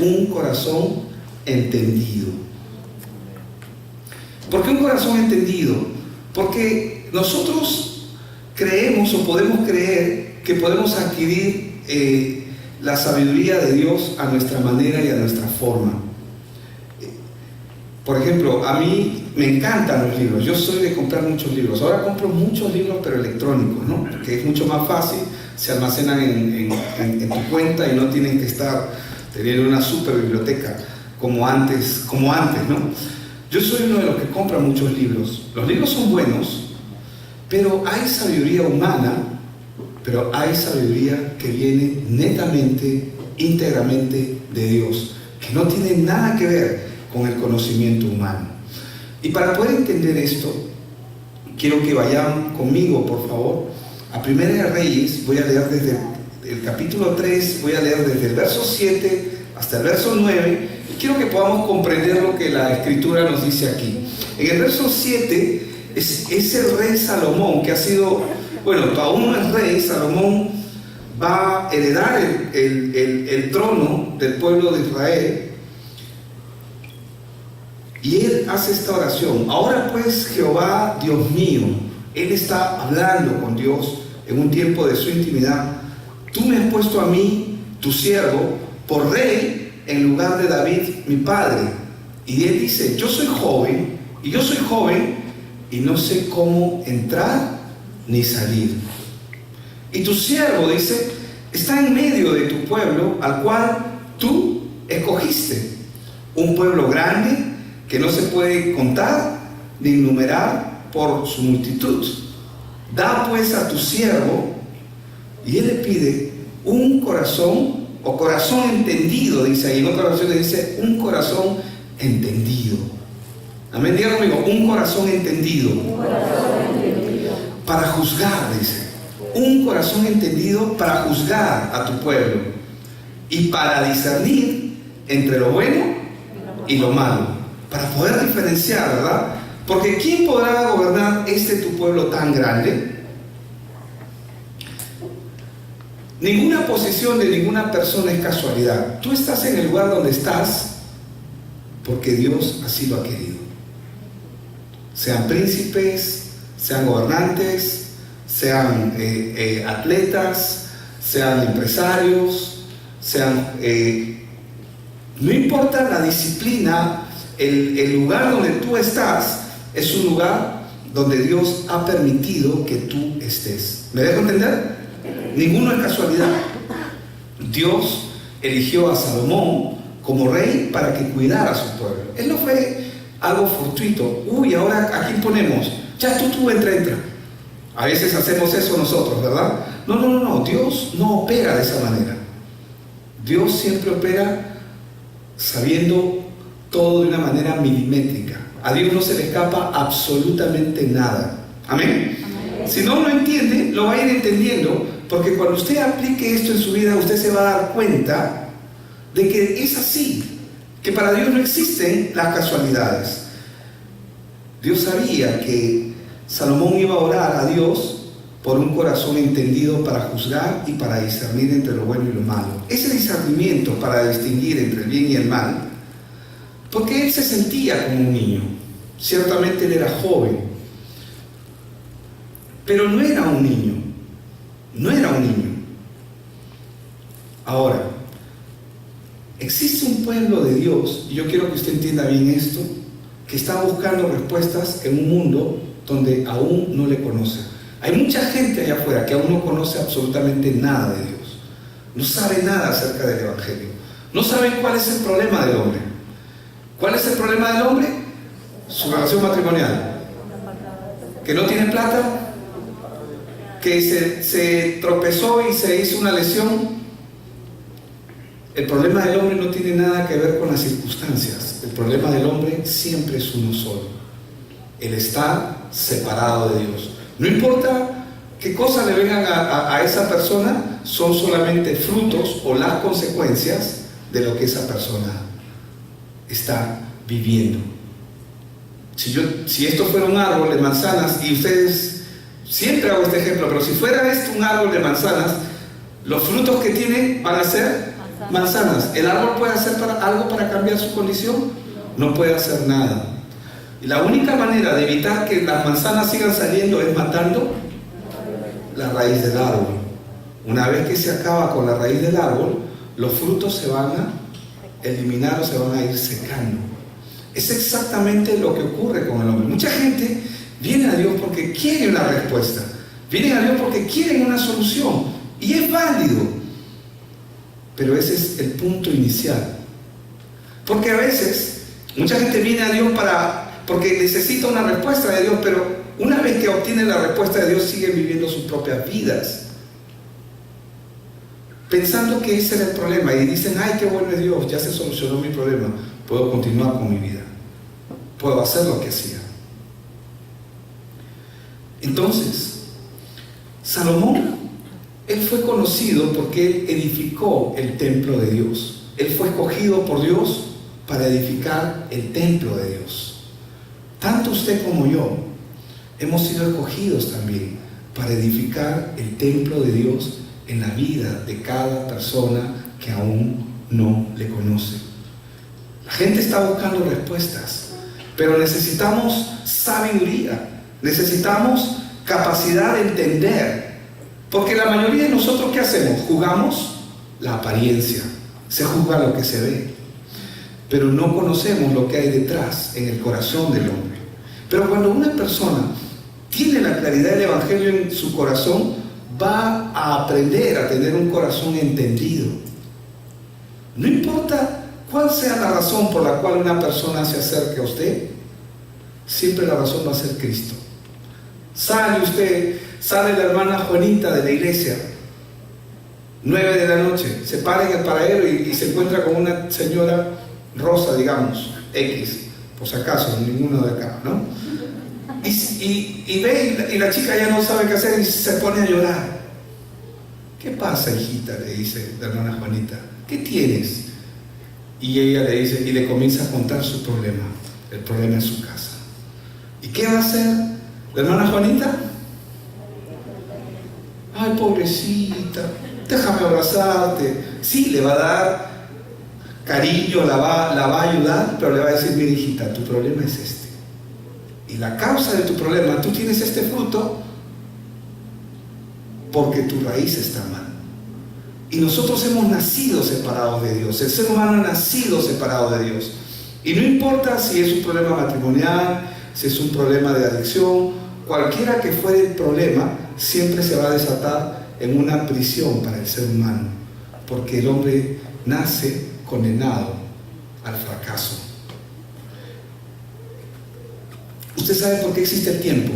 un corazón entendido. ¿Por qué un corazón entendido? Porque nosotros creemos o podemos creer que podemos adquirir la sabiduría de Dios a nuestra manera y a nuestra forma. Por ejemplo, a mí me encantan los libros. Yo soy de comprar muchos libros. Ahora compro muchos libros, pero electrónicos, ¿no? Porque es mucho más fácil, se almacenan en tu cuenta y no tienen que estar teniendo una super biblioteca como antes, ¿no? Yo soy uno de los que compra muchos libros. Los libros son buenos, pero hay sabiduría humana, pero hay sabiduría que viene netamente, íntegramente de Dios, que no tiene nada que ver con el conocimiento humano. Y para poder entender esto, quiero que vayan conmigo, por favor, a Primera de Reyes. Voy a leer desde el capítulo 3, voy a leer desde el verso 7 hasta el verso 9, y quiero que podamos comprender lo que la Escritura nos dice aquí. En el verso 7 es el rey Salomón, que ha sido, bueno, aún no es rey. Salomón va a heredar el trono del pueblo de Israel, y él hace esta oración. Ahora pues, Jehová, Dios mío, él está hablando con Dios en un tiempo de su intimidad. Tú me has puesto a mí, tu siervo, por rey en lugar de David, mi padre. Y él dice, yo soy joven y no sé cómo entrar ni salir. Y tu siervo, dice, está en medio de tu pueblo, al cual tú escogiste, un pueblo grande que no se puede contar ni enumerar por su multitud. Da pues a tu siervo, y él le pide un corazón, o corazón entendido, dice ahí. En otra versión le dice un corazón entendido. Amén, diga conmigo, un corazón entendido. Para juzgar, dice. Un corazón entendido para juzgar a tu pueblo y para discernir entre lo bueno y lo malo, para poder diferenciar, ¿verdad? Porque ¿quién podrá gobernar tu pueblo tan grande? Ninguna posición de ninguna persona es casualidad. Tú estás en el lugar donde estás porque Dios así lo ha querido. Sean príncipes, sean gobernantes, sean atletas, sean empresarios, sean... no importa la disciplina, el lugar donde tú estás es un lugar donde Dios ha permitido que tú estés. ¿Me dejo entender? Ninguno es casualidad. Dios eligió a Salomón como rey para que cuidara a su pueblo. Él no fue algo fortuito. Uy, ahora aquí ponemos, ya tú entra. A veces hacemos eso nosotros, ¿verdad? No. Dios no opera de esa manera. Dios siempre opera sabiendo todo de una manera milimétrica. A Dios no se le escapa absolutamente nada. ¿Amén? Si no lo entiende, lo va a ir entendiendo, porque cuando usted aplique esto en su vida, usted se va a dar cuenta de que es así, que para Dios no existen las casualidades. Dios sabía que Salomón iba a orar a Dios por un corazón entendido para juzgar y para discernir entre lo bueno y lo malo. Ese discernimiento para distinguir entre el bien y el mal, porque él se sentía como un niño. Ciertamente él era joven, pero no era un niño. Ahora, existe un pueblo de Dios, y yo quiero que usted entienda bien esto, que está buscando respuestas en un mundo donde aún no le conoce. Hay mucha gente allá afuera que aún no conoce absolutamente nada de Dios. No sabe nada acerca del Evangelio. No saben cuál es el problema del hombre. ¿Cuál es el problema del hombre? Su relación matrimonial. Que no tiene plata, que se tropezó y se hizo una lesión. El problema del hombre no tiene nada que ver con las circunstancias. El problema del hombre siempre es uno solo: el estar separado de Dios. No importa qué cosas le vengan a esa persona, son solamente frutos o las consecuencias de lo que esa persona está viviendo. Si esto fuera un árbol de manzanas, y ustedes, siempre hago este ejemplo, pero si fuera esto un árbol de manzanas, los frutos que tiene van a ser manzanas. ¿El árbol puede hacer algo para cambiar su condición? No puede hacer nada. Y la única manera de evitar que las manzanas sigan saliendo es matando la raíz del árbol. Una vez que se acaba con la raíz del árbol, los frutos se van a eliminar o se van a ir secando. Es exactamente lo que ocurre con el hombre. Mucha gente viene a Dios porque quiere una respuesta. Vienen a Dios porque quieren una solución. Y es válido. Pero ese es el punto inicial. Porque a veces, mucha gente viene a Dios porque necesita una respuesta de Dios, pero una vez que obtienen la respuesta de Dios, siguen viviendo sus propias vidas, pensando que ese era el problema, y dicen: ay, qué bueno es Dios, ya se solucionó mi problema, puedo continuar con mi vida, puedo hacer lo que hacía. Entonces, Salomón, él fue conocido porque él edificó el templo de Dios. Él fue escogido por Dios para edificar el templo de Dios. Tanto usted como yo hemos sido escogidos también para edificar el templo de Dios en la vida de cada persona que aún no le conoce. La gente está buscando respuestas, pero necesitamos sabiduría, necesitamos capacidad de entender, porque la mayoría de nosotros, ¿qué hacemos? Juzgamos la apariencia, se juzga lo que se ve, pero no conocemos lo que hay detrás en el corazón del hombre. Pero cuando una persona tiene la claridad del Evangelio en su corazón, va a aprender a tener un corazón entendido. No importa cuál sea la razón por la cual una persona se acerque a usted, siempre la razón va a ser Cristo. Sale la hermana Juanita de la iglesia, 9 de la noche, se para en el paradero y se encuentra con una señora Rosa, digamos, X, por si acaso, ninguno de acá, ¿no? Y ve, y la chica ya no sabe qué hacer y se pone a llorar. ¿Qué pasa, hijita?, le dice la hermana Juanita. ¿Qué tienes? Y ella le dice, y le comienza a contar su problema, el problema en su casa. ¿Y qué va a hacer la hermana Juanita? Ay, pobrecita, déjame abrazarte. Sí, le va a dar cariño, la va a ayudar, pero le va a decir: mira, hijita, tu problema es este. Y la causa de tu problema, tú tienes este fruto porque tu raíz está mal. Y nosotros hemos nacido separados de Dios. El ser humano ha nacido separado de Dios. Y no importa si es un problema matrimonial, si es un problema de adicción, cualquiera que fuere el problema, siempre se va a desatar en una prisión para el ser humano, porque el hombre nace condenado al fracaso. ¿Usted sabe por qué existe el tiempo?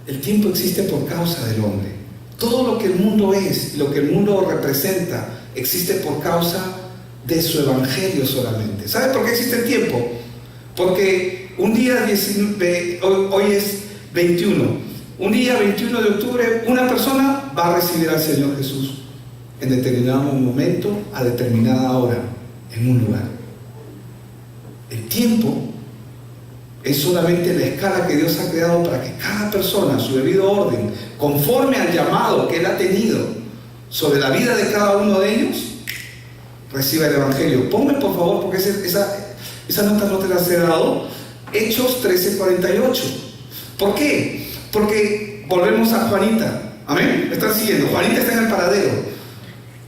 El tiempo existe por causa del hombre. Todo lo que el mundo es y lo que el mundo representa existe por causa de su evangelio solamente. ¿Sabe por qué existe el tiempo? Porque un día 19, hoy es 21, un día 21 de octubre, una persona va a recibir al Señor Jesús en determinado momento, a determinada hora, en un lugar. El tiempo es solamente la escala que Dios ha creado para que cada persona, a su debido orden, conforme al llamado que Él ha tenido sobre la vida de cada uno de ellos, reciba el Evangelio. Ponme por favor, porque esa nota no te la he dado, Hechos 13:48. ¿Por qué? Porque volvemos a Juanita. Amén. ¿Me están siguiendo? Juanita está en el paradero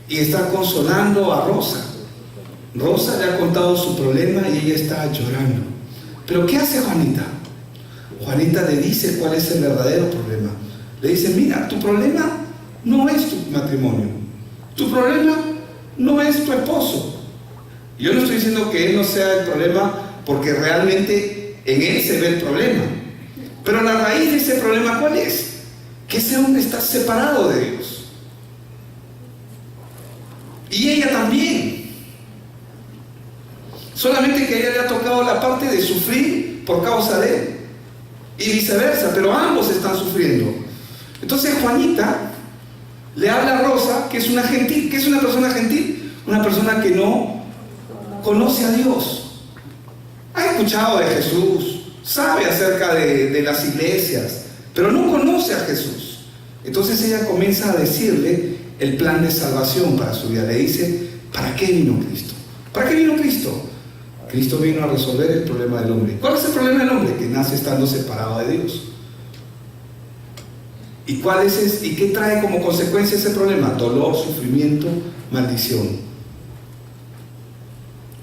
y está consolando a Rosa. Rosa le ha contado su problema y ella está llorando. Pero ¿qué hace Juanita? Juanita le dice cuál es el verdadero problema. Le dice: mira, tu problema no es tu matrimonio, tu problema no es tu esposo. Yo no estoy diciendo que él no sea el problema, porque realmente en él se ve el problema, pero la raíz de ese problema, ¿cuál es? Que ese hombre está separado de Dios, y ella también. Solamente que a ella le ha tocado la parte de sufrir por causa de él, y viceversa, pero ambos están sufriendo. Entonces Juanita le habla a Rosa, que es una gentil. ¿Qué es una persona gentil? Una persona que no conoce a Dios. Ha escuchado de Jesús, sabe acerca de las iglesias, pero no conoce a Jesús. Entonces ella comienza a decirle el plan de salvación para su vida. Le dice: ¿Para qué vino Cristo? ¿Para qué vino Cristo? Cristo vino a resolver el problema del hombre. ¿Cuál es el problema del hombre? Que nace estando separado de Dios. ¿Y qué trae como consecuencia ese problema? Dolor, sufrimiento, maldición.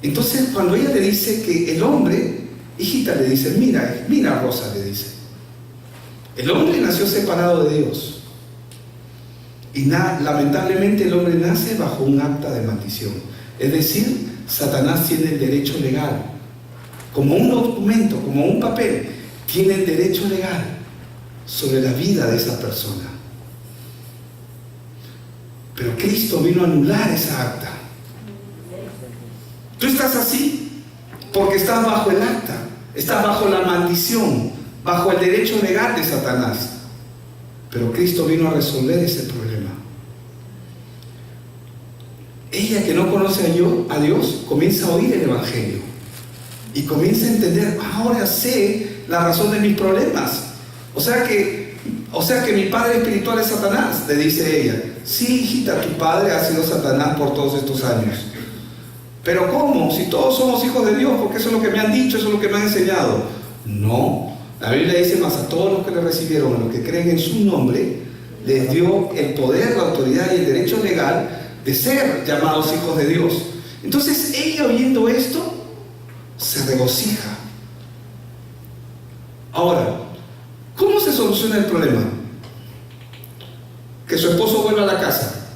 Entonces, cuando ella le dice que el hombre, hijita, le dice, mira Rosa, le dice, el hombre nació separado de Dios. Y lamentablemente el hombre nace bajo un acta de maldición. Es decir, Satanás tiene el derecho legal, como un documento, como un papel, tiene el derecho legal sobre la vida de esa persona. Pero Cristo vino a anular esa acta. Tú estás así porque estás bajo el acta, estás bajo la maldición, bajo el derecho legal de Satanás. Pero Cristo vino a resolver ese problema. Ella, que no conoce a Dios, comienza a oír el Evangelio y comienza a entender: ahora sé la razón de mis problemas. O sea que mi padre espiritual es Satanás, le dice ella. Sí, hijita, tu padre ha sido Satanás por todos estos años. Pero ¿cómo? Si todos somos hijos de Dios, porque eso es lo que me han dicho, eso es lo que me han enseñado. No, la Biblia dice: más a todos los que le recibieron, a los que creen en su nombre, les dio el poder, la autoridad y el derecho legal de ser llamados hijos de Dios. Entonces ella, oyendo esto, se regocija. Ahora, ¿cómo se soluciona el problema? Que su esposo vuelva a la casa,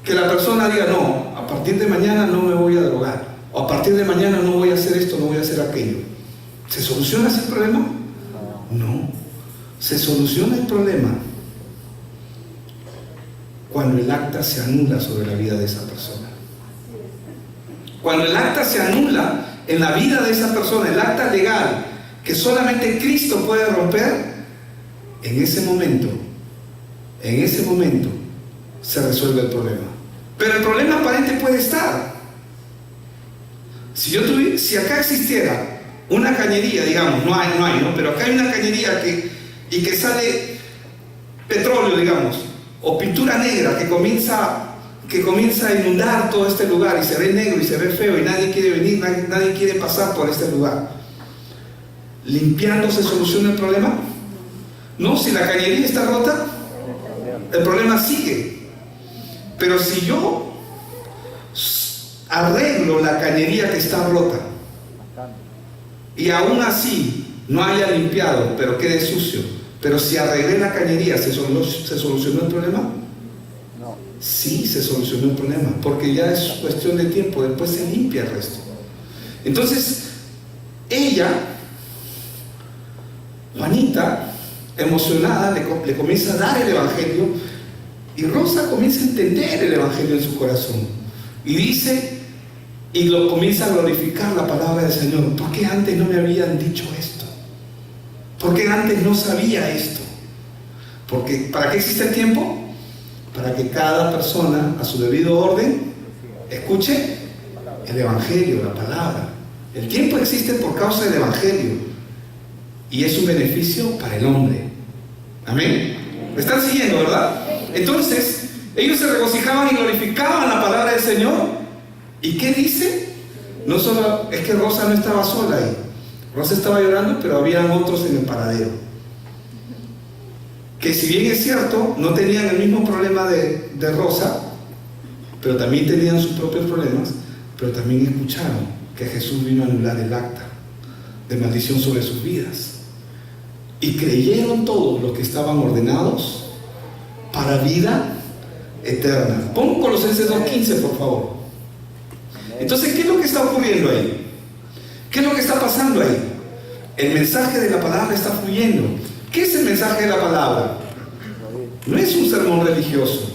que la persona diga: no, a partir de mañana no me voy a drogar, o a partir de mañana no voy a hacer esto, no voy a hacer aquello. ¿Se soluciona ese problema? No. Se soluciona el problema cuando el acta se anula sobre la vida de esa persona. Cuando el acta se anula en la vida de esa persona, el acta legal que solamente Cristo puede romper, en ese momento se resuelve el problema. Pero el problema aparente puede estar. Si acá existiera una cañería, digamos, no hay, ¿no? Pero acá hay una cañería que sale petróleo, digamos, o pintura negra que comienza a inundar todo este lugar, y se ve negro y se ve feo y nadie quiere venir, nadie quiere pasar por este lugar. ¿Limpiando se soluciona el problema? No, si la cañería está rota, el problema sigue. Pero si yo arreglo la cañería que está rota y aún así no haya limpiado, pero quede sucio, pero si arreglé la cañería, ¿se solucionó el problema? No. Sí, se solucionó el problema, porque ya es cuestión de tiempo, después se limpia el resto. Entonces, ella, Juanita, emocionada, le comienza a dar el Evangelio, y Rosa comienza a entender el Evangelio en su corazón, y dice, y lo comienza a glorificar la palabra del Señor. ¿Por qué antes no me habían dicho esto? ¿Por qué antes no sabía esto? Porque ¿para qué existe el tiempo? Para que cada persona, a su debido orden, escuche el Evangelio, la palabra. El tiempo existe por causa del Evangelio, y es un beneficio para el hombre. Amén. ¿Me están siguiendo, verdad? Entonces, ellos se regocijaban y glorificaban la palabra del Señor. ¿Y qué dice? No solo es que Rosa no estaba sola ahí. Rosa estaba llorando, pero habían otros en el paradero, que, si bien es cierto, no tenían el mismo problema de Rosa, pero también tenían sus propios problemas, pero también escucharon que Jesús vino a anular el acta de maldición sobre sus vidas, y creyeron todos los que estaban ordenados para vida eterna. Pon Colosenses 2:15, por favor. Entonces, ¿qué es lo que está ocurriendo ahí? ¿Qué es lo que está pasando ahí? El mensaje de la palabra está fluyendo. ¿Qué es el mensaje de la palabra? No es un sermón religioso,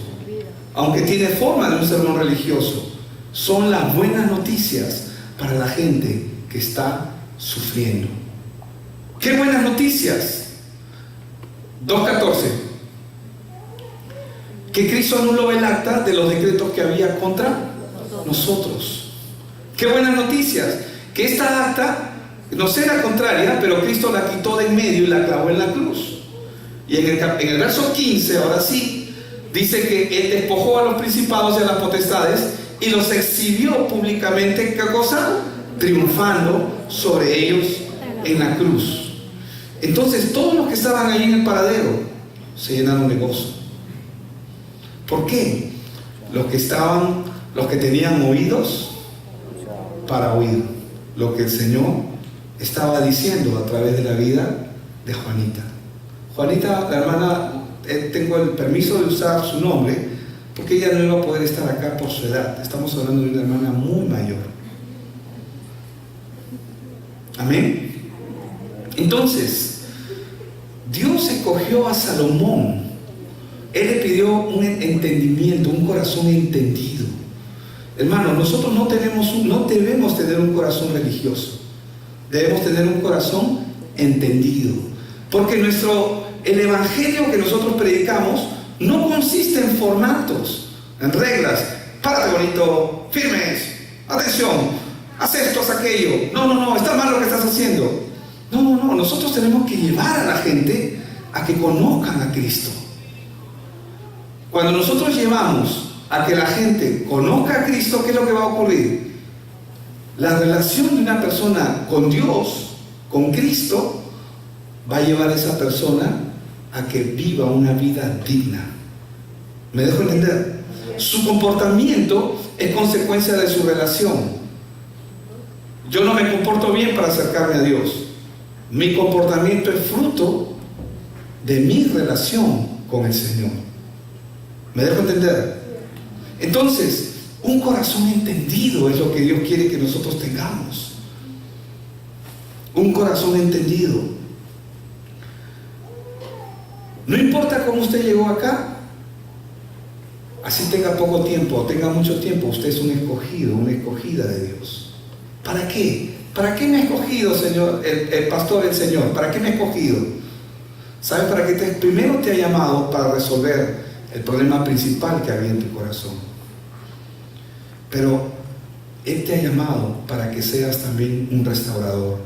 aunque tiene forma de un sermón religioso. Son las buenas noticias para la gente que está sufriendo. ¿Qué buenas noticias? 2:14. Que Cristo anuló el acta de los decretos que había contra nosotros. ¡Qué buenas noticias! Que esta acta nos era contraria, pero Cristo la quitó de en medio y la clavó en la cruz. Y en el verso 15, ahora sí, Dice que Él despojó a los principados y a las potestades y los exhibió públicamente, ¿qué cosa? Triunfando sobre ellos en la cruz. Entonces todos los que estaban ahí en el paradero se llenaron de gozo. ¿Por qué? Los que tenían oídos para oír lo que el Señor estaba diciendo a través de la vida de Juanita. Juanita, la hermana, tengo el permiso de usar su nombre porque ella no iba a poder estar acá por su edad. Estamos hablando de una hermana muy mayor. Amén. Entonces, Dios escogió a Salomón. Él le pidió un entendimiento, un corazón entendido. Hermano, nosotros no debemos tener un corazón religioso. Debemos tener un corazón entendido. Porque el evangelio que nosotros predicamos no consiste en formatos, en reglas. Párate bonito, firmes, atención, haz esto, haz aquello. No, está mal lo que estás haciendo. No, nosotros tenemos que llevar a la gente a que conozcan a Cristo. Cuando nosotros llevamos a que la gente conozca a Cristo, ¿qué es lo que va a ocurrir? La relación de una persona con Dios, con Cristo, va a llevar a esa persona a que viva una vida digna. ¿Me dejo entender? Su comportamiento es consecuencia de su relación. Yo no me comporto bien para acercarme a Dios. Mi comportamiento es fruto de mi relación con el Señor. ¿Me dejo entender? Entonces, un corazón entendido es lo que Dios quiere que nosotros tengamos. Un corazón entendido. No importa cómo usted llegó acá, así tenga poco tiempo o tenga mucho tiempo, usted es un escogido, una escogida de Dios. ¿Para qué? ¿Para qué me ha escogido, Señor, el pastor, el Señor? ¿Para qué me ha escogido? ¿Sabes para qué? Primero te ha llamado para resolver el problema principal que había en tu corazón. Pero Él te ha llamado para que seas también un restaurador.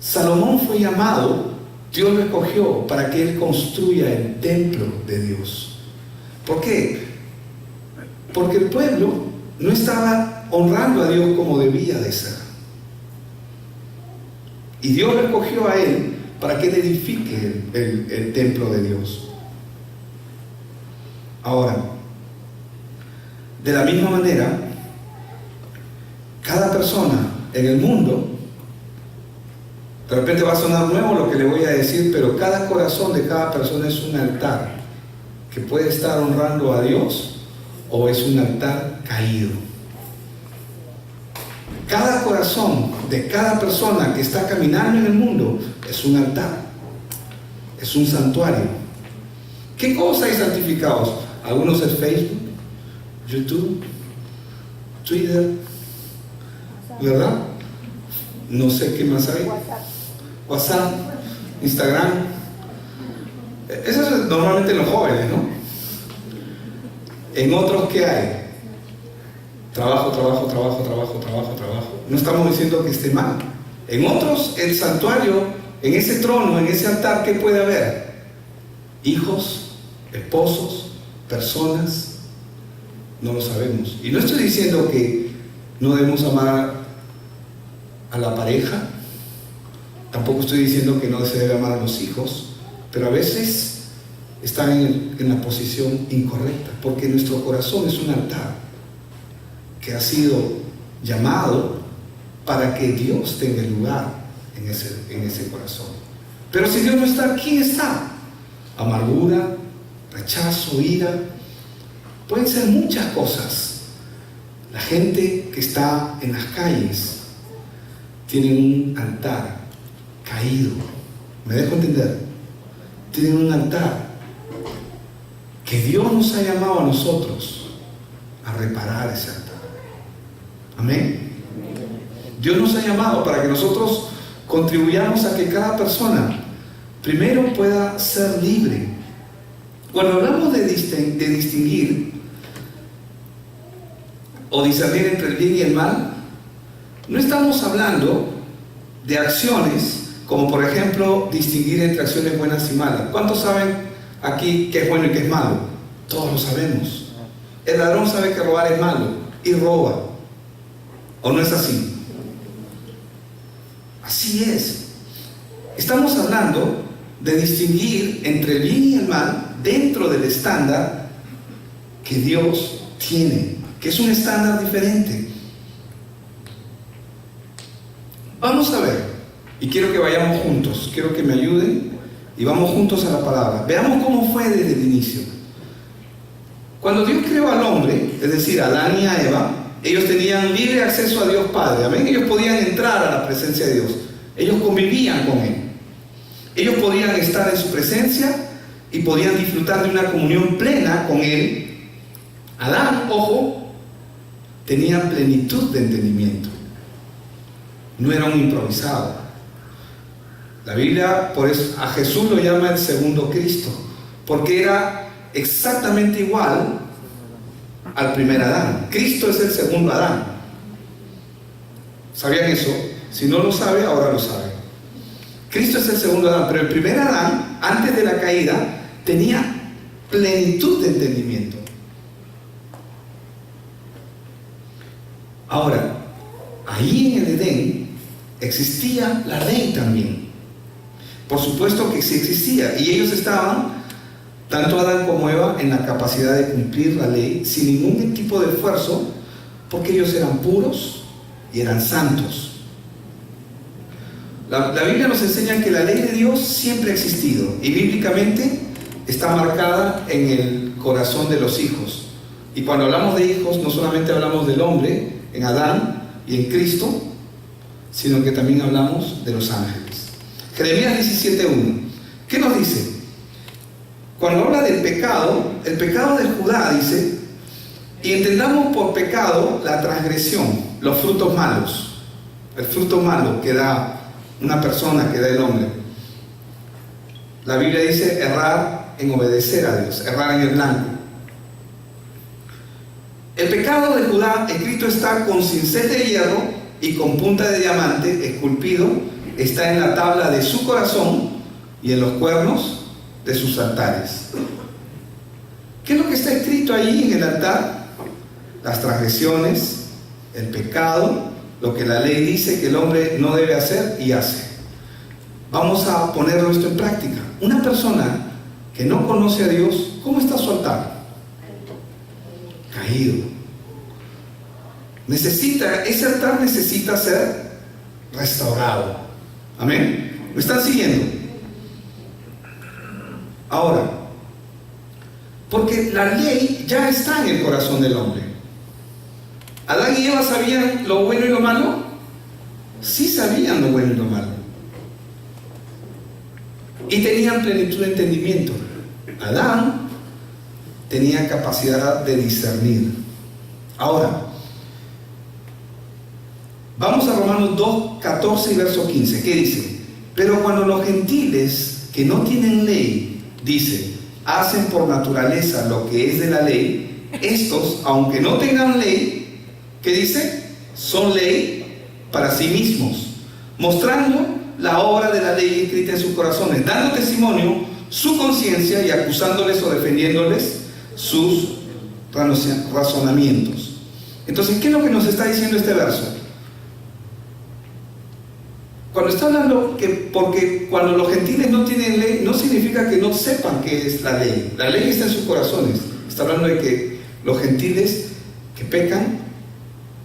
Salomón fue llamado, Dios lo escogió para que él construya el templo de Dios. ¿Por qué? Porque el pueblo no estaba honrando a Dios como debía de ser. Y Dios lo escogió a él para que él edifique el templo de Dios. Ahora, de la misma manera, cada persona en el mundo, de repente va a sonar nuevo lo que le voy a decir, pero cada corazón de cada persona es un altar que puede estar honrando a Dios o es un altar caído. Cada corazón de cada persona que está caminando en el mundo es un altar, es un santuario. ¿Qué cosa hay santificados? Algunos es Facebook, YouTube, Twitter, ¿verdad? No sé qué más hay. WhatsApp, Instagram. Eso es normalmente en los jóvenes, ¿no? En otros, ¿qué hay? Trabajo. No estamos diciendo que esté mal. En otros, el santuario, en ese trono, en ese altar, ¿qué puede haber? Hijos, esposos, personas. No lo sabemos. Y no estoy diciendo que no debemos amar a la pareja. Tampoco estoy diciendo que no se debe amar a los hijos. Pero a veces están en la posición incorrecta. Porque nuestro corazón es un altar que ha sido llamado para que Dios tenga lugar en ese corazón. Pero si Dios no está, ¿quién está? Amargura, rechazo, ira. Pueden ser muchas cosas. La gente que está en las calles tiene un altar caído. ¿Me dejo entender? Tienen un altar que Dios nos ha llamado a nosotros a reparar ese altar. Amén. Dios nos ha llamado para que nosotros contribuyamos a que cada persona primero pueda ser libre. Cuando hablamos de distinguir o discernir entre el bien y el mal, no estamos hablando de acciones como por ejemplo distinguir entre acciones buenas y malas. ¿Cuántos saben aquí qué es bueno y qué es malo? Todos lo sabemos. El ladrón sabe que robar es malo y roba. ¿O no es así? Así es. Estamos hablando de distinguir entre el bien y el mal dentro del estándar que Dios tiene, que es un estándar diferente. Vamos a ver, y quiero que vayamos juntos, quiero que me ayuden y vamos juntos a la palabra. Veamos cómo fue desde el inicio. Cuando Dios creó al hombre, es decir, a Adán y a Eva, ellos tenían libre acceso a Dios Padre, amén. Ellos podían entrar a la presencia de Dios, ellos convivían con Él, ellos podían estar en su presencia y podían disfrutar de una comunión plena con Él. Adán, ojo, tenía plenitud de entendimiento, no era un improvisado. La Biblia, por eso, a Jesús lo llama el segundo Cristo, porque era exactamente igual al primer Adán. Cristo es el segundo Adán. ¿Sabían eso? Si no lo sabe, ahora lo sabe. Cristo es el segundo Adán, pero el primer Adán, antes de la caída, tenía plenitud de entendimiento. Ahora, ahí en el Edén existía la ley también. Por supuesto que sí existía, y ellos estaban, tanto Adán como Eva, en la capacidad de cumplir la ley sin ningún tipo de esfuerzo, porque ellos eran puros y eran santos. La Biblia nos enseña que la ley de Dios siempre ha existido, y bíblicamente está marcada en el corazón de los hijos. Y cuando hablamos de hijos, no solamente hablamos del hombre, en Adán y en Cristo, sino que también hablamos de los ángeles. Jeremías 17:1. ¿Qué nos dice? Cuando habla del pecado, el pecado de Judá dice, y entendamos por pecado la transgresión, los frutos malos, el fruto malo que da una persona, que da el hombre. La Biblia dice errar en obedecer a Dios, errar en el blanco. El pecado de Judá escrito está con cincel de hierro y con punta de diamante esculpido, está en la tabla de su corazón y en los cuernos de sus altares. ¿Qué es lo que está escrito allí en el altar? Las transgresiones, el pecado, lo que la ley dice que el hombre no debe hacer y hace. Vamos a ponerlo esto en práctica. Una persona que no conoce a Dios, ¿cómo está su altar? Caído. Ese altar necesita ser restaurado. Amén. ¿Me están siguiendo? Ahora, porque la ley ya está en el corazón del hombre. ¿Adán y Eva sabían lo bueno y lo malo? Sí sabían lo bueno y lo malo. Y tenían plenitud de entendimiento. Adán tenía capacidad de discernir. Ahora, vamos a Romanos 2, 14 y verso 15. ¿Qué dice? Pero cuando los gentiles que no tienen ley, dice, hacen por naturaleza lo que es de la ley, estos, aunque no tengan ley, ¿qué dice? Son ley para sí mismos, mostrando la obra de la ley escrita en sus corazones, dando testimonio su conciencia y acusándoles o defendiéndoles sus razonamientos. Entonces, ¿qué es lo que nos está diciendo este verso? Cuando está hablando porque cuando los gentiles no tienen ley, no significa que no sepan qué es la ley. La ley está en sus corazones. Está hablando de que los gentiles que pecan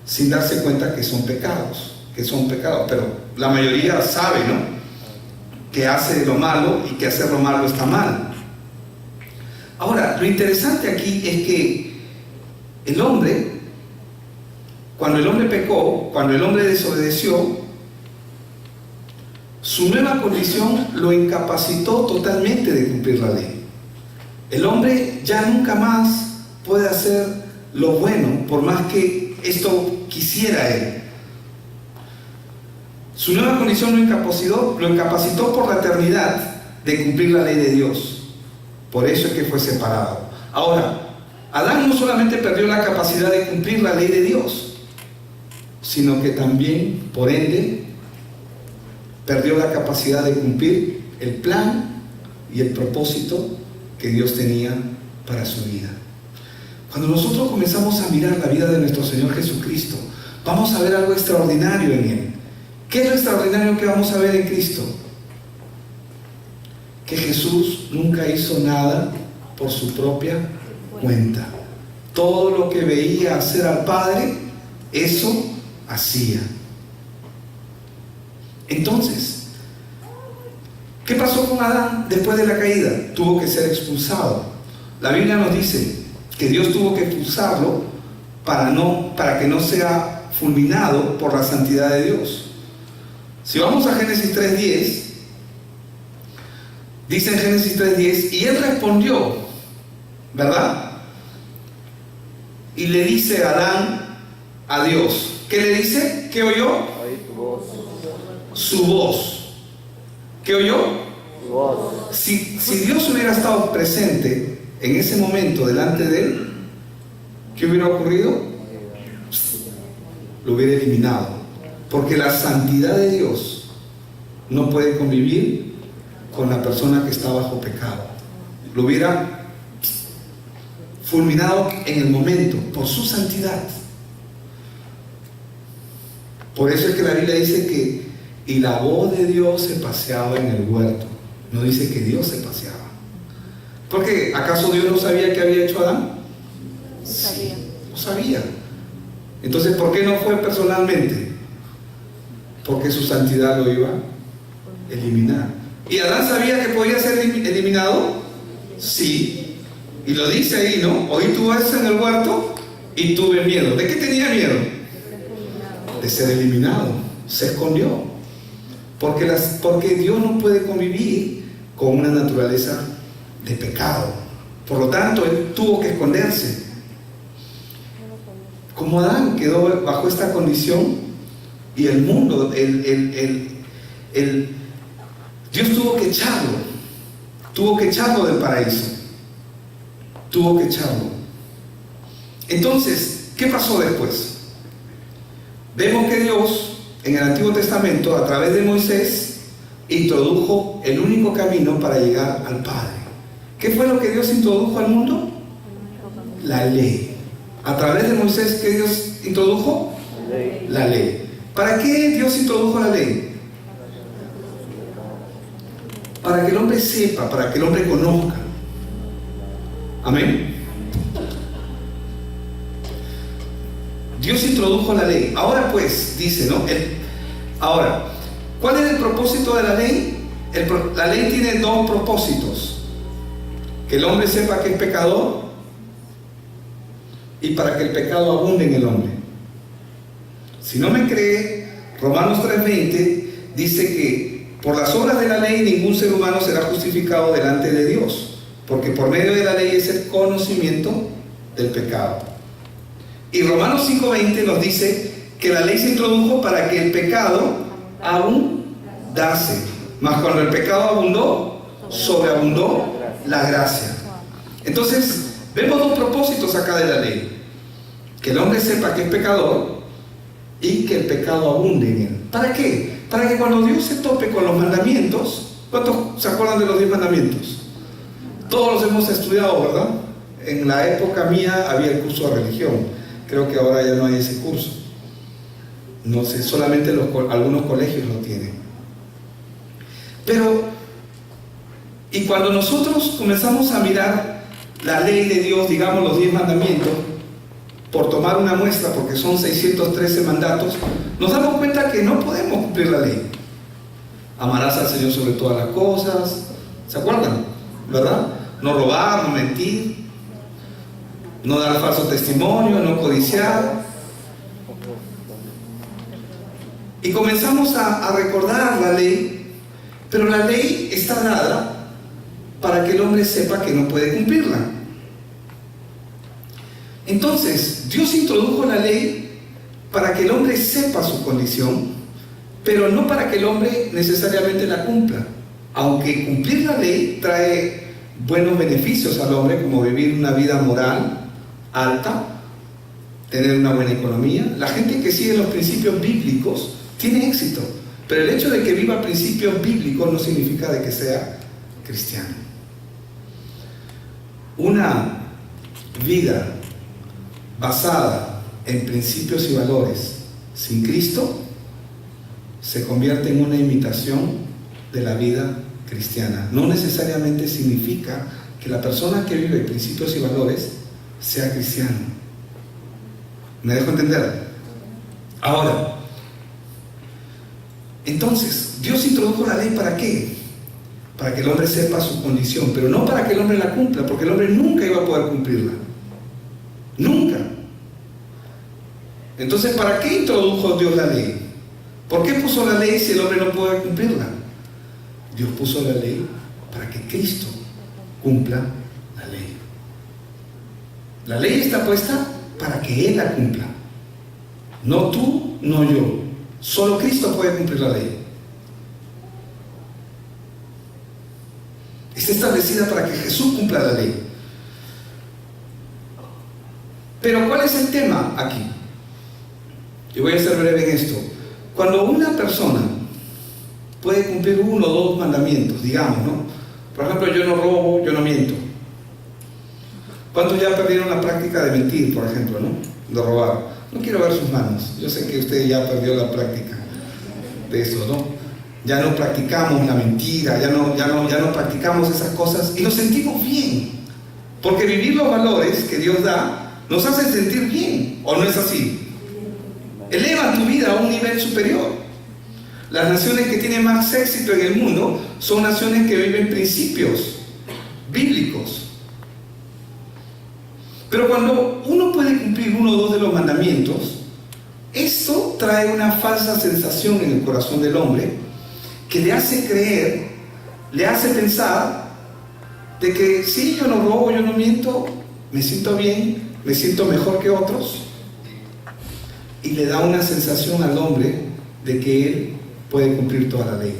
sin darse cuenta que son pecados, pero la mayoría sabe, ¿no?, que hace lo malo y que hacer lo malo está mal. Ahora, lo interesante aquí es que el hombre, cuando el hombre pecó, cuando el hombre desobedeció, su nueva condición lo incapacitó totalmente de cumplir la ley. El hombre ya nunca más puede hacer lo bueno, por más que esto quisiera él. Su nueva condición lo incapacitó por la eternidad de cumplir la ley de Dios. Por eso es que fue separado. Ahora, Adán no solamente perdió la capacidad de cumplir la ley de Dios, sino que también, por ende, perdió la capacidad de cumplir el plan y el propósito que que Dios tenía para su vida. Cuando nosotros comenzamos a mirar la vida de nuestro Señor Jesucristo, vamos a ver algo extraordinario en Él. ¿Qué es lo extraordinario que vamos a ver en Cristo? Que Jesús nunca hizo nada por su propia cuenta. Todo lo que veía hacer al Padre, eso hacía. Entonces, ¿qué pasó con Adán después de la caída? Tuvo que ser expulsado. La Biblia nos dice que Dios tuvo que expulsarlo para que no sea fulminado por la santidad de Dios. Si vamos a Génesis 3:10, dice en Génesis 3:10, y él respondió, ¿verdad? Y le dice a Adán a Dios, ¿qué le dice? ¿Qué oyó? Oí tu voz. Su voz. ¿Qué oyó? Tu voz. Si Dios hubiera estado presente en ese momento delante de él, ¿qué hubiera ocurrido? Lo hubiera eliminado. Porque la santidad de Dios no puede convivir con la persona que está bajo pecado. Lo hubiera fulminado en el momento, por su santidad. Por eso es que la Biblia dice que y la voz de Dios se paseaba en el huerto. No dice que Dios se paseaba. ¿Por qué? ¿Acaso Dios no sabía qué había hecho Adán? Sabía. No sabía. Entonces, ¿por qué no fue personalmente? Porque su santidad lo iba a eliminar. ¿Y Adán sabía que podía ser eliminado? Sí. Y lo dice ahí, ¿no? Oí tu voz en el huerto y tuve miedo. ¿De qué tenía miedo? De ser eliminado. Se escondió. Porque Dios no puede convivir con una naturaleza de pecado. Por lo tanto, él tuvo que esconderse. Como Adán quedó bajo esta condición y el mundo, Dios tuvo que echarlo del paraíso. Tuvo que echarlo. Entonces, ¿qué pasó después? Vemos que Dios en el Antiguo Testamento, a través de Moisés, introdujo el único camino para llegar al Padre. ¿Qué fue lo que Dios introdujo al mundo? La ley. A través de Moisés, ¿qué Dios introdujo? La ley. ¿Para qué Dios introdujo la ley? Para que el hombre sepa, para que el hombre conozca. Amén. Dios introdujo la ley. Ahora pues, dice, ¿no? Ahora, ¿cuál es el propósito de la ley? La ley tiene dos propósitos. Que el hombre sepa que es pecador y para que el pecado abunde en el hombre. Si no me cree, Romanos 3:20 dice que por las obras de la ley ningún ser humano será justificado delante de Dios, porque por medio de la ley es el conocimiento del pecado. Y Romanos 5:20 nos dice que la ley se introdujo para que el pecado abundase, mas cuando el pecado abundó, sobreabundó la gracia. Entonces, vemos dos propósitos acá de la ley: que el hombre sepa que es pecador y que el pecado abunde en él. ¿Para qué? Para que cuando Dios se tope con los mandamientos, ¿cuántos se acuerdan de los 10 mandamientos? Todos los hemos estudiado, ¿verdad? En la época mía había el curso de religión. Creo que ahora ya no hay ese curso. No sé, solamente algunos colegios lo tienen. Pero, y cuando nosotros comenzamos a mirar la ley de Dios, digamos los 10 mandamientos, por tomar una muestra, porque son 613 mandatos, nos damos cuenta que no podemos cumplir la ley. Amarás al Señor sobre todas las cosas, ¿se acuerdan? ¿Verdad? No robar, no mentir, no dar falso testimonio, no codiciar. Y comenzamos a recordar la ley, pero la ley está dada para que el hombre sepa que no puede cumplirla. Entonces, Dios introdujo la ley para que el hombre sepa su condición, pero no para que el hombre necesariamente la cumpla. Aunque cumplir la ley trae buenos beneficios al hombre, como vivir una vida moral alta, tener una buena economía. La gente que sigue los principios bíblicos tiene éxito, pero el hecho de que viva principios bíblicos no significa de que sea cristiano. Una vida basada en principios y valores sin Cristo se convierte en una imitación de la vida cristiana. No necesariamente significa que la persona que vive principios y valores sea cristiano. ¿Me dejo entender? Ahora, entonces, Dios introdujo la ley ¿para qué? Para que el hombre sepa su condición, pero no para que el hombre la cumpla, porque el hombre nunca iba a poder cumplirla. Nunca. Entonces, ¿para qué introdujo Dios la ley? ¿Por qué puso la ley si el hombre no puede cumplirla? Dios puso la ley para que Cristo cumpla la ley. La ley está puesta para que Él la cumpla. No tú, no yo. Solo Cristo puede cumplir la ley. Está establecida para que Jesús cumpla la ley. Pero ¿cuál es el tema aquí? Yo voy a ser breve en esto. Cuando una persona puede cumplir 1 o 2 mandamientos, digamos, ¿no? Por ejemplo, yo no robo, yo no miento. ¿Cuántos ya perdieron la práctica de mentir, por ejemplo, ¿no? De robar. No quiero ver sus manos. Yo sé que usted ya perdió la práctica de eso, ¿no? Ya no practicamos la mentira, ya no practicamos esas cosas y nos sentimos bien. Porque vivir los valores que Dios da nos hace sentir bien, ¿o no es así? Eleva tu vida a un nivel superior. Las naciones que tienen más éxito en el mundo son naciones que viven principios bíblicos. Pero cuando uno puede cumplir 1 o 2 de los mandamientos, esto trae una falsa sensación en el corazón del hombre que le hace creer, le hace pensar de que sí, yo no robo, yo no miento, me siento bien, me siento mejor que otros, y le da una sensación al hombre de que él puede cumplir toda la ley.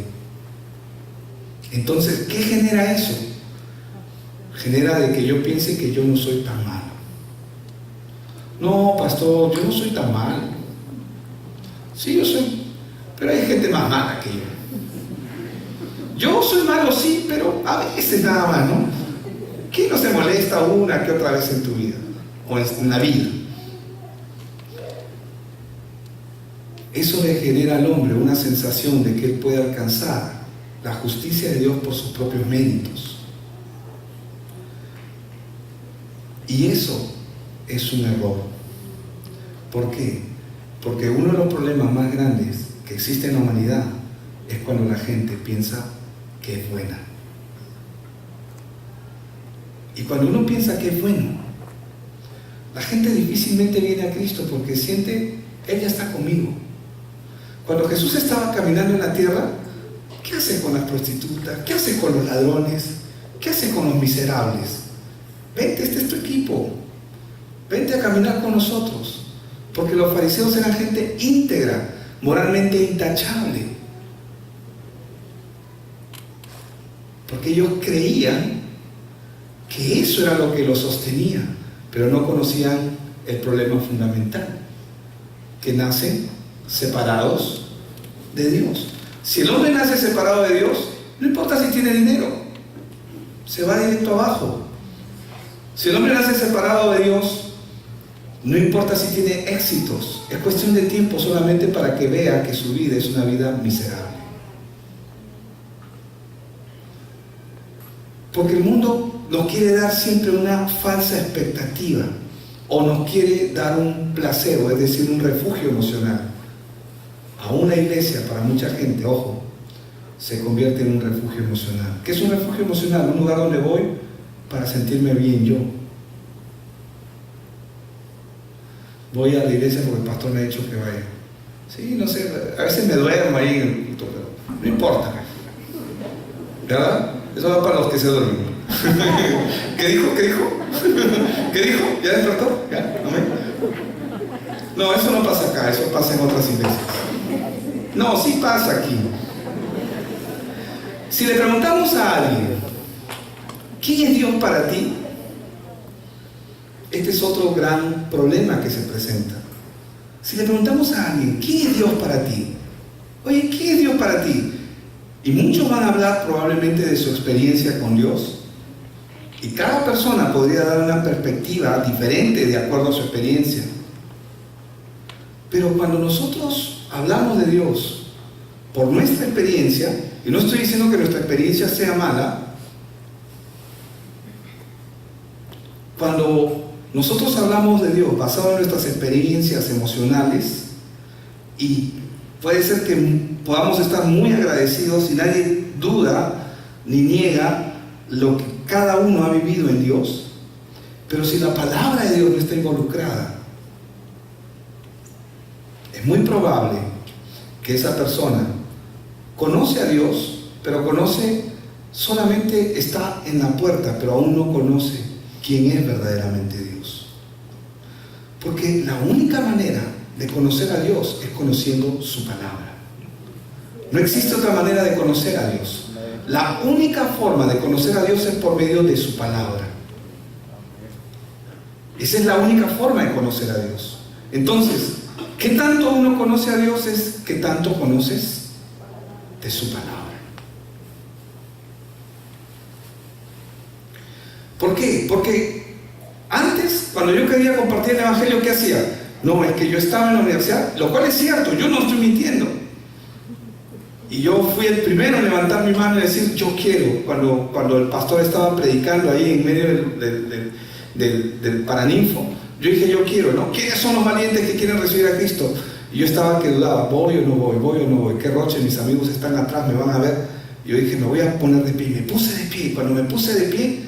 Entonces, ¿qué genera eso? Genera de que yo piense que yo no soy tan malo. No, pastor, yo no soy tan malo. Sí, yo soy, pero hay gente más mala que yo. Yo soy malo, sí, pero a veces nada más, ¿no? ¿Quién no se molesta una que otra vez en tu vida? O en la vida. Eso le genera al hombre una sensación de que él puede alcanzar la justicia de Dios por sus propios méritos. Y eso es un error. ¿Por qué? Porque uno de los problemas más grandes que existe en la humanidad es cuando la gente piensa que es buena. Y cuando uno piensa que es bueno, la gente difícilmente viene a Cristo porque siente, Él ya está conmigo. Cuando Jesús estaba caminando en la tierra, ¿qué hace con las prostitutas? ¿Qué hace con los ladrones? ¿Qué hace con los miserables? Vente, este es tu equipo. Vente a caminar con nosotros. Porque los fariseos eran gente íntegra, moralmente intachable. Porque ellos creían que eso era lo que los sostenía, pero no conocían el problema fundamental, que nacen separados de Dios. Si el hombre nace separado de Dios, no importa si tiene dinero, se va directo abajo. Si el hombre nace separado de Dios, no importa si tiene éxitos, es cuestión de tiempo solamente para que vea que su vida es una vida miserable. Porque el mundo nos quiere dar siempre una falsa expectativa o nos quiere dar un placebo, es decir, un refugio emocional. A una iglesia, para mucha gente, ojo, se convierte en un refugio emocional. ¿Qué es un refugio emocional? Un lugar donde voy para sentirme bien yo. Voy a la iglesia porque el pastor me ha dicho que vaya. Sí, no sé, a veces me duermo ahí en el culto, pero no importa. ¿Verdad? Eso va para los que se duermen. ¿Qué dijo? ¿Qué dijo? ¿Qué dijo? ¿Ya despertó? ¿Ya? No, eso no pasa acá, eso pasa en otras iglesias. No, sí pasa aquí. Si le preguntamos a alguien, ¿quién es Dios para ti? Este es otro gran problema que se presenta. Si le preguntamos a alguien, ¿quién es Dios para ti? Oye, ¿quién es Dios para ti? Y muchos van a hablar probablemente de su experiencia con Dios, Y cada persona podría dar una perspectiva diferente de acuerdo a su experiencia. Pero cuando nosotros hablamos de Dios por nuestra experiencia, y no estoy diciendo que nuestra experiencia sea mala, cuando nosotros hablamos de Dios basado en nuestras experiencias emocionales, y puede ser que podamos estar muy agradecidos y nadie duda ni niega lo que cada uno ha vivido en Dios, pero si la palabra de Dios no está involucrada, es muy probable que esa persona conoce a Dios, pero solamente está en la puerta, pero aún no conoce quién es verdaderamente Dios. Porque la única manera de conocer a Dios es conociendo su palabra. No existe otra manera de conocer a Dios. La única forma de conocer a Dios es por medio de su palabra. Esa es la única forma de conocer a Dios. Entonces, ¿qué tanto uno conoce a Dios? Es ¿qué tanto conoces de su palabra? ¿Por qué? Porque antes, cuando yo quería compartir el Evangelio, ¿qué hacía? No, es que yo estaba en la universidad, lo cual es cierto, yo no estoy mintiendo. Y yo fui el primero en levantar mi mano y decir, yo quiero. Cuando el pastor estaba predicando ahí en medio del Paraninfo, yo dije, yo quiero, ¿no? ¿Quiénes son los valientes que quieren recibir a Cristo? Y yo estaba que dudaba, voy o no voy, voy o no voy. Qué roche, mis amigos están atrás, me van a ver. Y yo dije, me voy a poner de pie. Me puse de pie. Cuando me puse de pie,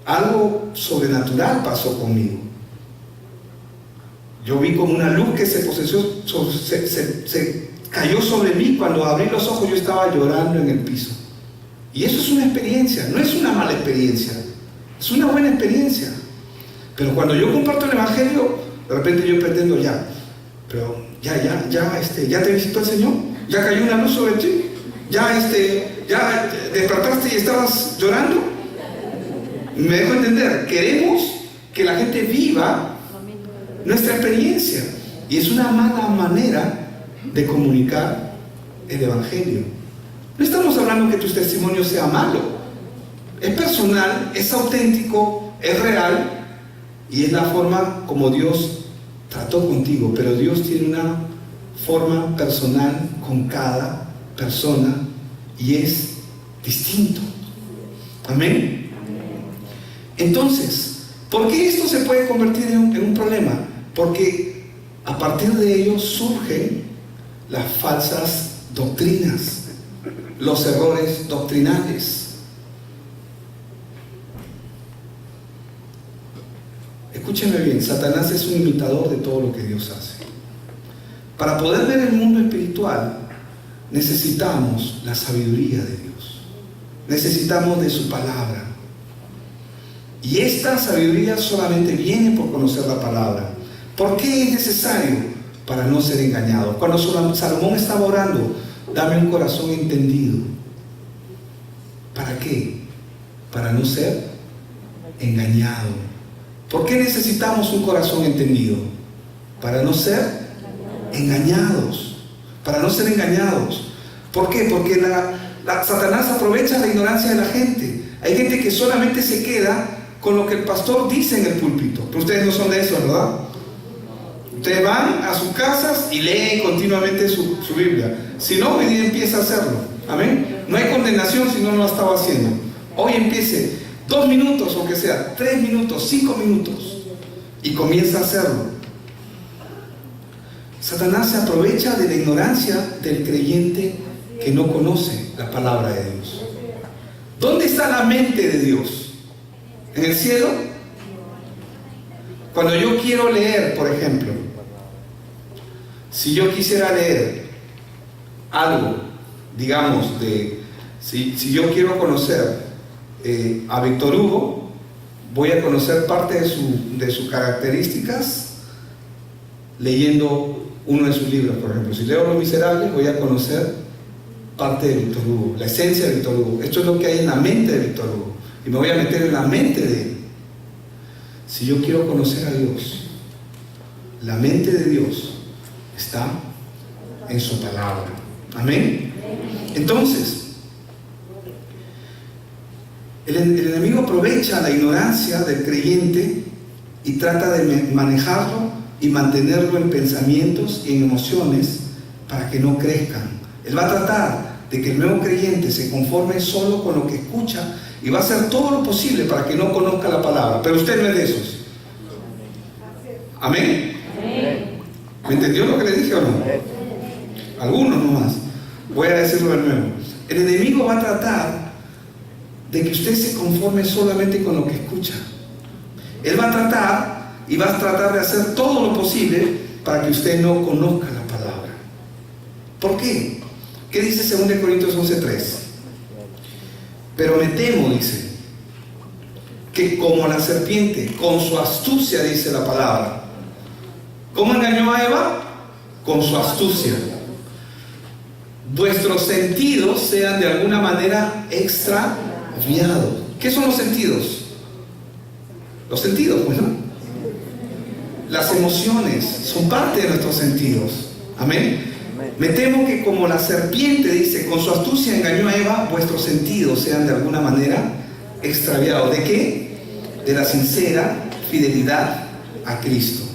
algo sobrenatural pasó conmigo. Yo vi como una luz que se cayó sobre mí. Cuando abrí los ojos yo estaba llorando en el piso. Y eso es una experiencia, no es una mala experiencia, es una buena experiencia. Pero cuando yo comparto el Evangelio, de repente yo pretendo pero ya te visitó el Señor, ya cayó una luz sobre ti, ya despertaste y estabas llorando. Me dejo entender, queremos que la gente viva nuestra experiencia, y es una mala manera de comunicar el Evangelio. No estamos hablando que tu testimonio sea malo, es personal, es auténtico, es real, y es la forma como Dios trató contigo. Pero Dios tiene una forma personal con cada persona y es distinto. Amén. Entonces, ¿por qué esto se puede convertir en un problema? Porque a partir de ello surgen las falsas doctrinas, los errores doctrinales. Escúchenme bien, Satanás es un imitador de todo lo que Dios hace. Para poder ver el mundo espiritual, necesitamos la sabiduría de Dios. Necesitamos de su palabra. Y esta sabiduría solamente viene por conocer la palabra. ¿Por qué es necesario? Para no ser engañado. Cuando Salomón estaba orando, dame un corazón entendido. ¿Para qué? Para no ser engañado. ¿Por qué necesitamos un corazón entendido? Para no ser engañados. Para no ser engañados. ¿Por qué? Porque Satanás aprovecha la ignorancia de la gente. Hay gente que solamente se queda con lo que el pastor dice en el púlpito. Pero ustedes no son de eso, ¿verdad? Ustedes van a sus casas y leen continuamente su Biblia. Si no, hoy día empieza a hacerlo. Amén. No hay condenación si no lo estaba haciendo. Hoy empiece 2 minutos, o que sea 3 minutos, 5 minutos, y comienza a hacerlo. Satanás se aprovecha de la ignorancia del creyente que no conoce la palabra de Dios. ¿Dónde está la mente de Dios? ¿En el cielo? Cuando yo quiero leer, por ejemplo, si yo quisiera leer algo, digamos, si yo quiero conocer a Víctor Hugo, voy a conocer parte de sus características leyendo uno de sus libros. Por ejemplo, si leo Los Miserables, voy a conocer parte de Víctor Hugo, la esencia de Víctor Hugo. Esto es lo que hay en la mente de Víctor Hugo, y me voy a meter en la mente de él. Si yo quiero conocer a Dios, la mente de Dios está en su palabra. Amén. Entonces, El enemigo aprovecha la ignorancia del creyente y trata de manejarlo y mantenerlo en pensamientos y en emociones para que no crezcan. Él va a tratar de que el nuevo creyente se conforme solo con lo que escucha y va a hacer todo lo posible para que no conozca la palabra. Pero usted no es de esos. ¿Amén? ¿Me entendió lo que le dije o no? Algunos nomás. Voy a decirlo de nuevo. El enemigo va a tratar de que usted se conforme solamente con lo que escucha. Él va a tratar y va a tratar de hacer todo lo posible para que usted no conozca la palabra. ¿Por qué? ¿Qué dice 2 Corintios 11:3? Pero me temo, dice, que como la serpiente, con su astucia, dice la palabra. ¿Cómo engañó a Eva? Con su astucia. Vuestros sentidos sean de alguna manera extraviados. ¿Qué son los sentidos? Los sentidos, pues, ¿no? Las emociones son parte de nuestros sentidos. Amén. Me temo que como la serpiente, dice, con su astucia engañó a Eva, vuestros sentidos sean de alguna manera extraviados. ¿De qué? De la sincera fidelidad a Cristo.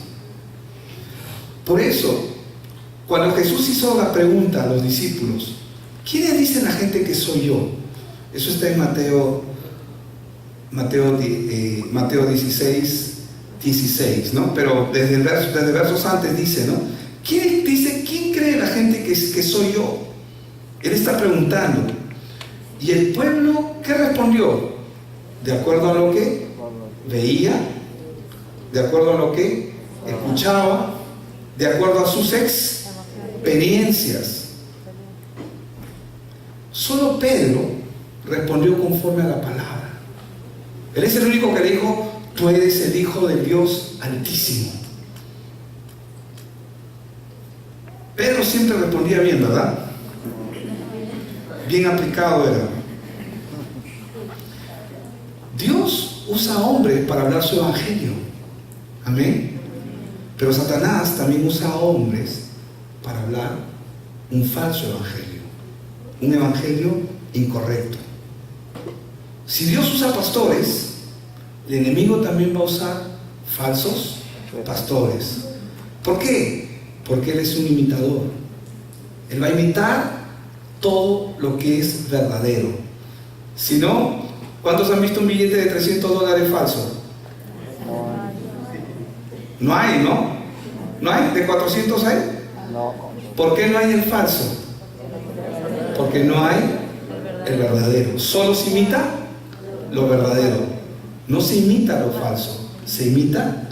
Por eso, cuando Jesús hizo la pregunta a los discípulos, ¿quiénes dicen la gente que soy yo? Eso está en Mateo 16, ¿no? Pero desde versos antes dice, ¿no? ¿Quién cree la gente que soy yo? Él está preguntando. ¿Y el pueblo qué respondió? De acuerdo a lo que veía, de acuerdo a lo que escuchaba, de acuerdo a sus experiencias. Solo Pedro respondió conforme a la palabra. Él es el único que le dijo: tú eres el Hijo del Dios Altísimo. Pedro siempre respondía bien, ¿verdad? Bien aplicado era. Dios usa hombres para hablar su evangelio. Amén. Pero Satanás también usa hombres para hablar un falso evangelio, un evangelio incorrecto. Si Dios usa pastores, el enemigo también va a usar falsos pastores. ¿Por qué? Porque él es un imitador. Él va a imitar todo lo que es verdadero. Si no, ¿cuántos han visto un billete de $300 falso? No hay, ¿no? ¿No hay? ¿De 400 hay? ¿Por qué no hay el falso? Porque no hay el verdadero. Solo se imita lo verdadero. No se imita lo falso, se imita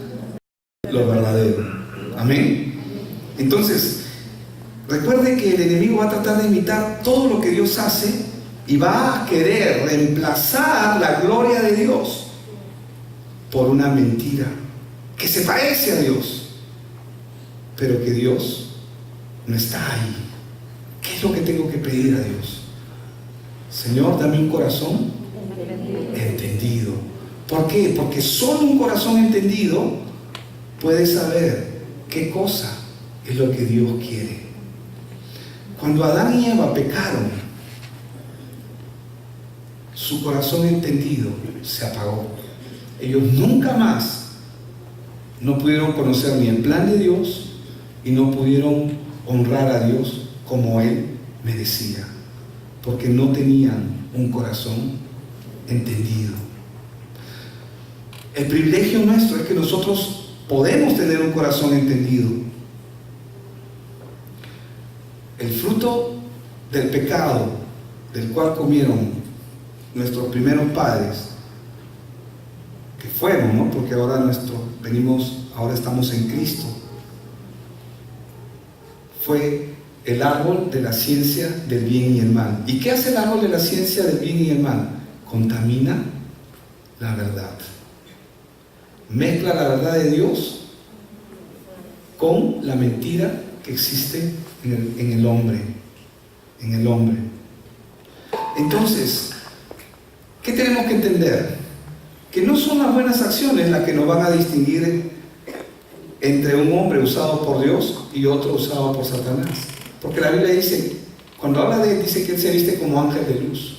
lo verdadero. Amén. Entonces, recuerde que el enemigo va a tratar de imitar todo lo que Dios hace y va a querer reemplazar la gloria de Dios por una mentira que se parece a Dios, pero que Dios no está ahí. ¿Qué es lo que tengo que pedir a Dios? Señor, dame un corazón entendido. ¿Por qué? Porque solo un corazón entendido puede saber qué cosa es lo que Dios quiere. Cuando Adán y Eva pecaron, su corazón entendido se apagó. Ellos nunca más no pudieron conocer ni el plan de Dios y no pudieron honrar a Dios como Él merecía, porque no tenían un corazón entendido. El privilegio nuestro es que nosotros podemos tener un corazón entendido. El fruto del pecado del cual comieron nuestros primeros padres, que fueron, ¿no? Porque ahora estamos en Cristo, fue el árbol de la ciencia del bien y el mal. ¿Y qué hace el árbol de la ciencia del bien y el mal? Contamina la verdad. Mezcla la verdad de Dios con la mentira que existe en el hombre. Entonces, ¿qué tenemos que entender? Que no son las buenas acciones las que nos van a distinguir entre un hombre usado por Dios y otro usado por Satanás. Porque la Biblia dice, cuando habla de él, dice que él se viste como ángel de luz.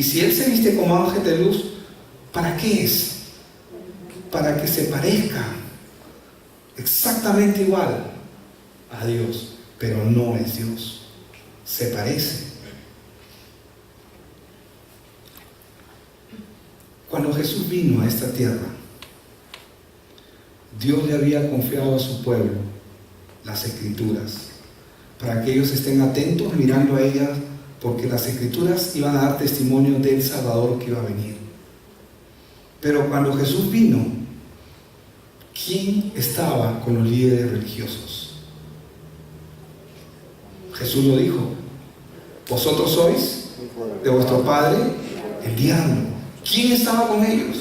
Y si Él se viste como ángel de luz, ¿para qué es? Para que se parezca exactamente igual a Dios, pero no es Dios. Se parece. Cuando Jesús vino a esta tierra, Dios le había confiado a su pueblo las Escrituras, para que ellos estén atentos mirando a ellas, porque las Escrituras iban a dar testimonio del Salvador que iba a venir. Pero cuando Jesús vino, ¿quién estaba con los líderes religiosos? Jesús lo dijo: vosotros sois de vuestro padre el diablo. ¿Quién estaba con ellos?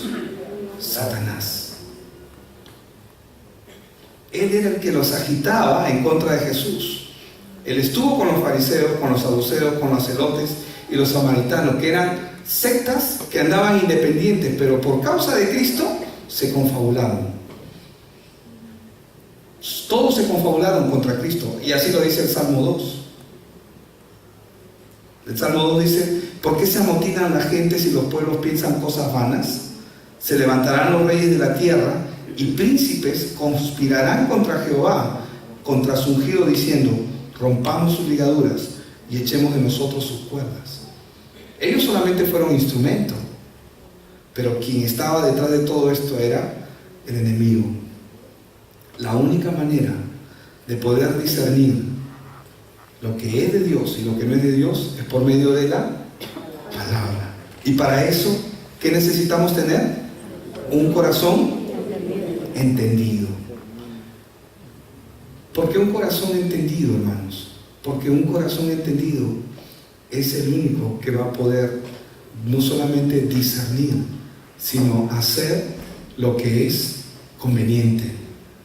Satanás. Él era el que los agitaba en contra de Jesús. Él estuvo con los fariseos, con los saduceos, con los celotes y los samaritanos, que eran sectas que andaban independientes, pero por causa de Cristo se confabularon. Todos se confabularon contra Cristo, y así lo dice el Salmo 2. El Salmo 2 dice: ¿por qué se amotinan las gentes y los pueblos piensan cosas vanas? Se levantarán los reyes de la tierra y príncipes conspirarán contra Jehová, contra su ungido, diciendo: rompamos sus ligaduras y echemos de nosotros sus cuerdas. Ellos solamente fueron instrumentos, pero quien estaba detrás de todo esto era el enemigo. La única manera de poder discernir lo que es de Dios y lo que no es de Dios es por medio de la palabra. Y para eso, ¿qué necesitamos tener? Un corazón entendido. ¿Por qué un corazón entendido, hermanos? Porque un corazón entendido es el único que va a poder no solamente discernir, sino hacer lo que es conveniente,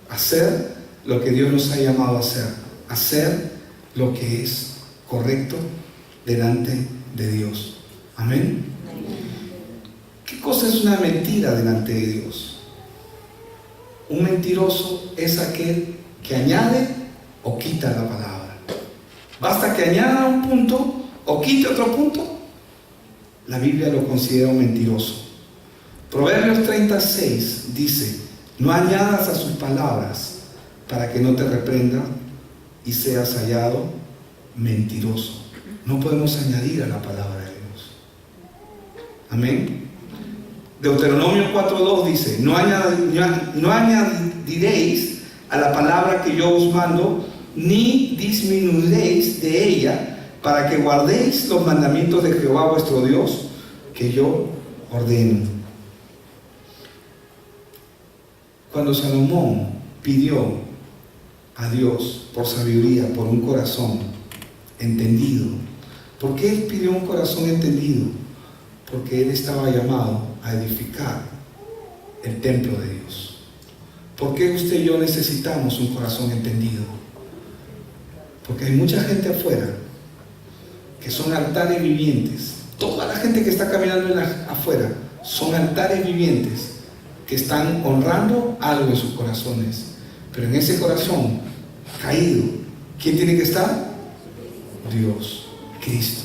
hacer lo que Dios nos ha llamado a hacer lo que es correcto delante de Dios. Amén. ¿Qué cosa es una mentira delante de Dios? Un mentiroso es aquel que añade o quita la palabra. Basta que añada un punto o quite otro punto, la Biblia lo considera un mentiroso. Proverbios 36 dice: no añadas a sus palabras para que no te reprenda y seas hallado mentiroso. No podemos añadir a la palabra de Dios. Amén. Deuteronomio 4:2 dice: no añadiréis a la palabra que yo os mando, ni disminuiréis de ella, para que guardéis los mandamientos de Jehová vuestro Dios, que yo ordeno. Cuando Salomón pidió a Dios por sabiduría, por un corazón entendido, ¿por qué él pidió un corazón entendido? Porque él estaba llamado a edificar el templo de Dios. ¿Por qué usted y yo necesitamos un corazón entendido? Porque hay mucha gente afuera que son altares vivientes. Toda la gente que está caminando afuera son altares vivientes que están honrando algo en sus corazones. Pero en ese corazón caído, ¿quién tiene que estar? Dios, Cristo.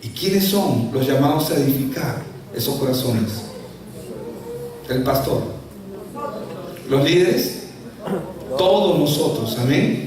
¿Y quiénes son los llamados a edificar esos corazones? El pastor, los líderes, todos nosotros. Amén.